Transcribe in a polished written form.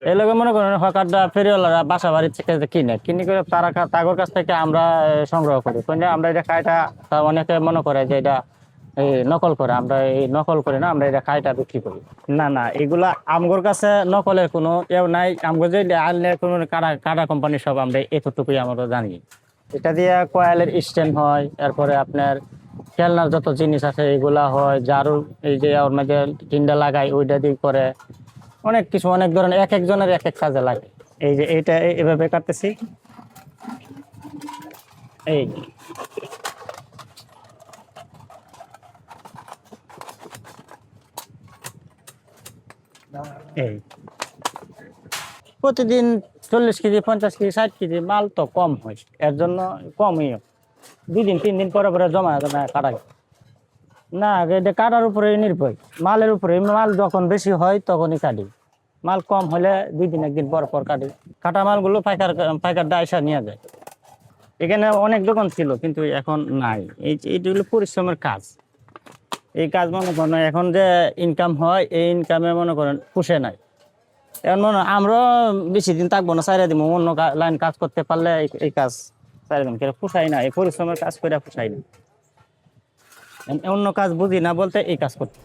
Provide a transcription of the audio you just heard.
এই লোকে মনে করেন হকাররা ফেরিওয়ালারা বাসা বাড়ি থেকে যে কিনে করে তারা তাগর কাছ থেকে আমরা সংগ্রহ করি কিন্তু আমরা এটা কাইটা অনেকে মনে করে যে এটা এই নকল করে আমরা এই নকল করি না আমরা এটা কাইটা বিক্রি করি না এগুলা আমগোর কাছে নকলের কোনো কেউ নাই আমগো যে আনলে কোনো কাটা কোম্পানি সব আমরা এতটুকুই আমরা জানি এটা দিয়ে কয়েলের স্ট্যান্ড হয় এরপরে আপনার খেলনার যত জিনিস আছে এগুলা হয় ঝাড়ু এই যে ওর মধ্যে টিন্ডা লাগাই ওইটা দিয়ে করে অনেক কিছু অনেক ধরনের এক একজনের এক এক কাজে লাগে এই যে এইটা এভাবে কাটতেছি এই এই প্রতিদিন 40 কেজি 50 কেজি 60 কেজি মাল তো কম হয় এর জন্য কমই 2 দিন 3 দিন পরে পরে জমা কাটা না এটা কাটার উপরে নির্ভর মালের উপরে মাল যখন বেশি হয় তখনই কাটি মাল কম হলে 2 দিন 1 দিন পর পর কাটি কাটা মালগুলো পাইকার ডাইসা নিয়ে যায় এখানে অনেক দোকান ছিল কিন্তু এখন নাই এইটা হলো পরিশ্রমের কাজ এই কাজ মনে করেন এখন যে ইনকাম হয় এই ইনকামে মনে করেন পুষে নাই এখন মনে আমরা বেশি দিন থাকবো না 4 দিন অন্য লাইন কাজ করতে পারলে এই কাজ 4 দিন করে পুষাই না এই পরিশ্রমের কাজ করে পুষাই না অন্য কাজ বুঝি না বলতে এই কাজ করতে